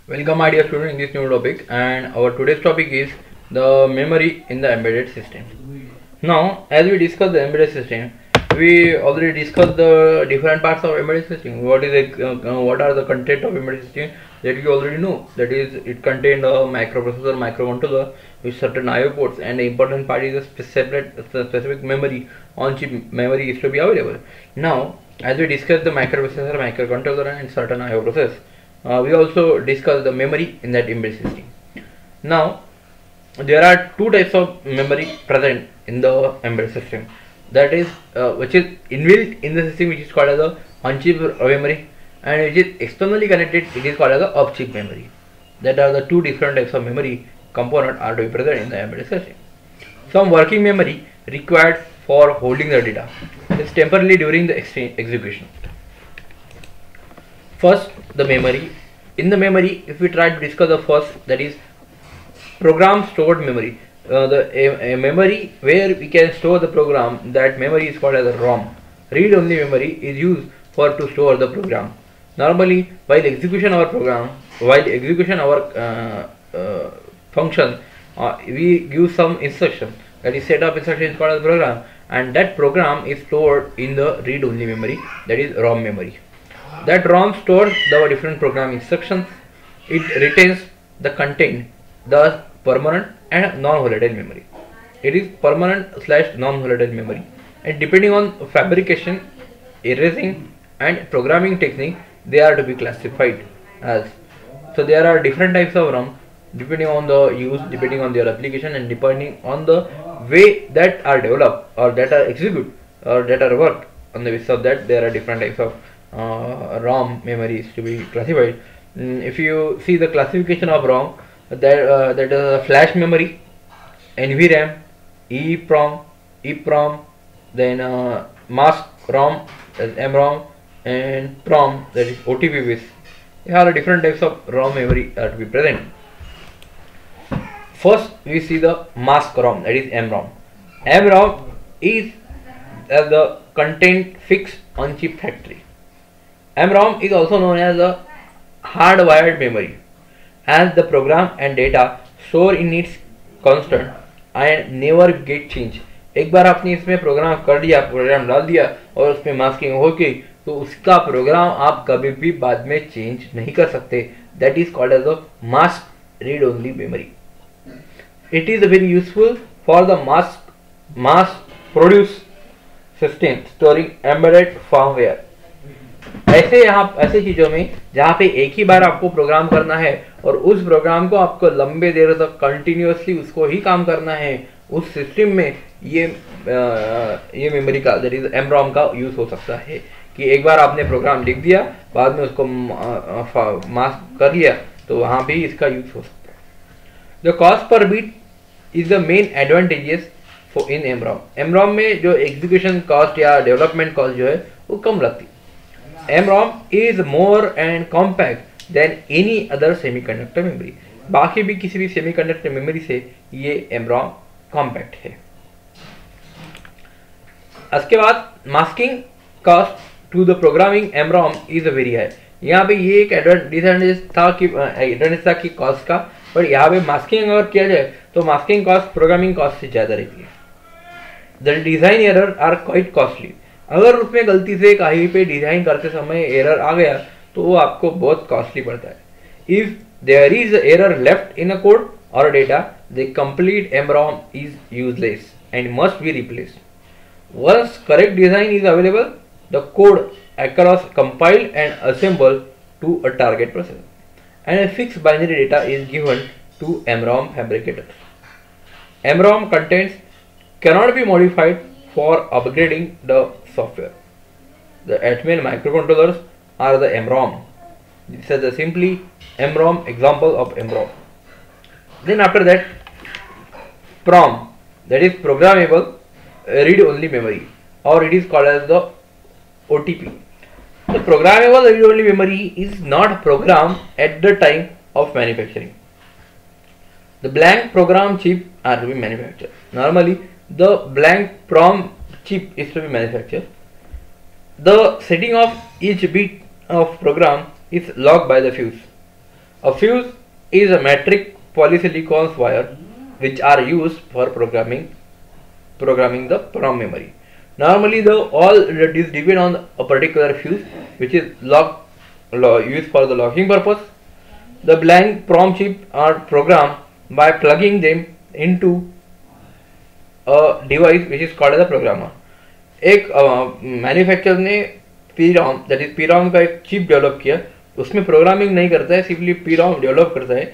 Welcome my dear student in this new topic, and our today's topic is the memory in the embedded system. Now as we discuss the embedded system, we already discussed the different parts of embedded system. What are the content of embedded system that you already know, that is it contained a microprocessor, microcontroller with certain IO ports, and the important part is the specific memory on chip memory is to be available. Now as we discussed the microprocessor, microcontroller and certain IO process, we also discussed the memory in that embedded system. Now there are two types of memory present in the embedded system, that is which is inbuilt in the system, which is called as a on-chip memory, and which is externally connected, it is called as a off-chip memory. That are the two different types of memory component are to be present in the embedded system. Some working memory required for holding the data is temporarily during the execution. First, the memory. In the memory, if we try to discuss the first, that is program stored memory. A memory where we can store the program, that memory is called as a ROM. Read only memory is used for to store the program. Normally, while execution our function, we give some instruction, that is set of instruction is called as program, and that program is stored in the read only memory, that is ROM memory. That ROM stores the different program instructions. It retains the content, the permanent and non-volatile memory. It is permanent / non-volatile memory, and depending on fabrication, erasing and programming technique, they are to be classified as. So there are different types of ROM depending on the use, depending on their application, and depending on the way that are developed or that are executed or that are worked. On the basis of that, there are different types of ROM memories to be classified. If you see the classification of ROM, that is a flash memory, NVRAM, EEPROM, then mask ROM, that is MROM, and PROM, that is OTP based. There are different types of ROM memory to be present. First, we see the mask ROM, that is MROM. MROM is the content fixed on chip factory. MROM is also known as a hardwired memory, as the program and data store in its constant and never get change. एक बार आपने इसमें programme कर दिया, programme डाल दिया और उसमें masking हो गई, तो उसका प्रोग्राम आप कभी भी बाद में चेंज नहीं कर सकते. That is called as a mask read only memory. It is very useful for the mass produce system storing embedded firmware. ऐसे चीजों में जहाँ पे एक ही बार आपको प्रोग्राम करना है और उस प्रोग्राम को आपको लंबे देर तक कंटिन्यूअसली उसको ही काम करना है, उस सिस्टम में ये मेमोरी का, दैट इज एमरॉम का यूज हो सकता है. कि एक बार आपने प्रोग्राम लिख दिया, बाद में उसको मास्क कर लिया, तो वहां भी इसका यूज हो सकता है. The cost per bit is the main advantages for in MROM. MROM में जो एग्जीक्यूशन कॉस्ट या डेवलपमेंट कॉस्ट जो है वो कम लगती. MROM is more and compact than any other semiconductor memory. बाकी भी किसी भी semiconductor memory से ये MROM compact है. उसके बाद masking cost to the programming MROM is very high. यहाँ पे ये एक disadvantage था कि cost का, पर यहाँ पे masking अगर किया जाए तो masking cost programming cost से ज़्यादा रहती है. The design errors are quite costly. अगर उसमें गलती से कहीं पे डिजाइन करते समय एरर आ गया तो वो आपको बहुत कॉस्टली पड़ता है. If there is error left in a code और data, the complete MROM is useless and must be replaced. Once correct design is available, the code across compile and assemble to a target process and a fixed binary data is given to MROM fabricators. MROM contents cannot be modified for upgrading the software. The Atmel microcontrollers are the MROM. This is the simply MROM example of MROM. Then after that, PROM, that is programmable read only memory, or it is called as the OTP. The programmable read only memory is not programmed at the time of manufacturing. The blank program chip are to be manufactured. Normally the blank PROM chip is to be manufactured. The setting of each bit of program is logged by the fuse. A fuse is a metric polysilicon wire which are used for programming the PROM memory. Normally, all is depend on a particular fuse which is used for the locking purpose. The blank PROM chip are programmed by plugging them into a device which is called as a programmer. एक manufacturer ने PROM that is PROM का एक chip develop किया, उसमें programming नहीं करता है, simply PROM develop करता है.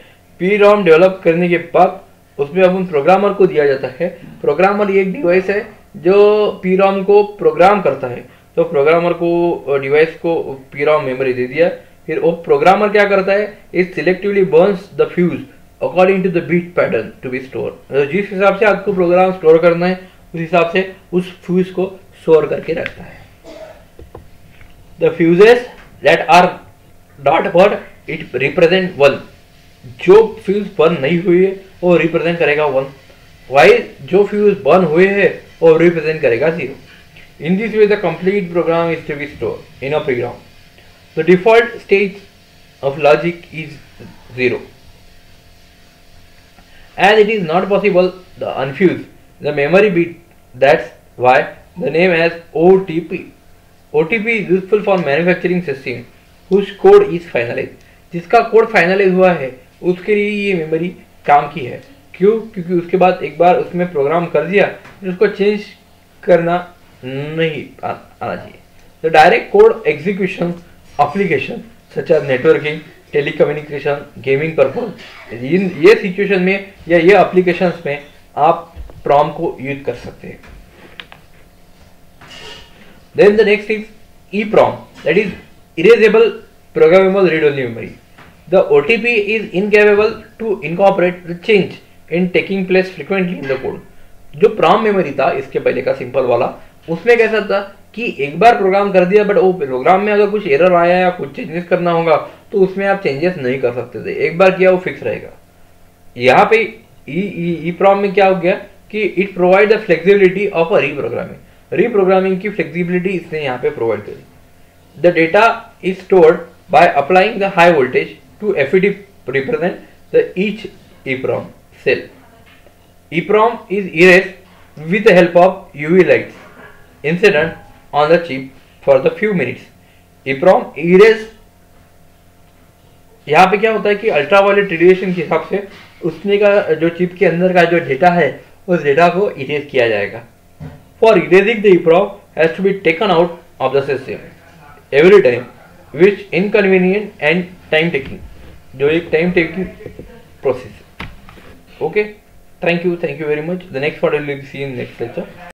PROM डेवलप करने के बाद उसमें अपन प्रोग्रामर को दिया जाता है. प्रोग्रामर एक डिवाइस है जो PROM को प्रोग्राम करता है. तो प्रोग्रामर को डिवाइस को PROM मेमोरी दे दिया, फिर वो प्रोग्रामर क्या करता है, it selectively burns the fuse according to the bit pattern to be store. जिस हिसाब से आपको प्रोग्राम स्टोर करना है उस हिसाब से उस फ्यूज को स्टोर करके रखता है. The fuses that R dot burn it represent 1. जो फ्यूज बर्न नहीं हुई है वो रिप्रेजेंट करेगा 1. वाई जो फ्यूज बर्न हुए हैं वो रिप्रेजेंट करेगा 0. In this way the complete program is to be store in a program. The default stage of logic is 0. As it is not possible to unfuse the memory bit, that's why the name as OTP. OTP is useful for manufacturing system whose code is finalized. जिसका code finalise हुआ है उसके लिए ये memory काम की है. क्यों? क्योंकि उसके बाद एक बार उसमें प्रोग्राम कर दिया फिर उसको चेंज करना नहीं आना चाहिए. The direct code execution application such as networking, telecommunication, gaming purpose, ये सिचुएशन में या ये एप्लीकेशंस में आप PROM को यूज कर सकते हैं. Then the next is EPROM, that is erasable programmable read only memory. The OTP is incapable to incorporate the change in taking place frequently in the code. जो PROM मेमोरी था इसके पहले का simple वाला, उसमें कैसा था कि एक बार प्रोग्राम कर दिया बट वो प्रोग्राम में अगर कुछ एरर आया या कुछ चेंजेस करना होगा तो उसमें आप चेंजेस नहीं कर सकते थे. एक बार किया वो फिक्स रहेगा. यहाँ पे EPROM में क्या हो गया कि it provide the flexibility of a reprogramming. Reprogramming की फ्लेक्सिबिलिटी इसने यहाँ पे प्रोवाइड करी. The data is stored by applying the high voltage to FET represent the each EPROM cell. EPROM is erased with the help of UV lights incident on the chip for the few minutes. EPROM erase यहाँ पे क्या होता है कि ultraviolet radiation के हिसाब से उसने का जो चिप के अंदर का जो डेटा है उस डेटा को इरेज किया जाएगा. For erasing the EPROM has to be taken out of the system every time which inconvenient and time taking, जो एक time taking process. Okay, thank you very much. The next part will be seen in next lecture.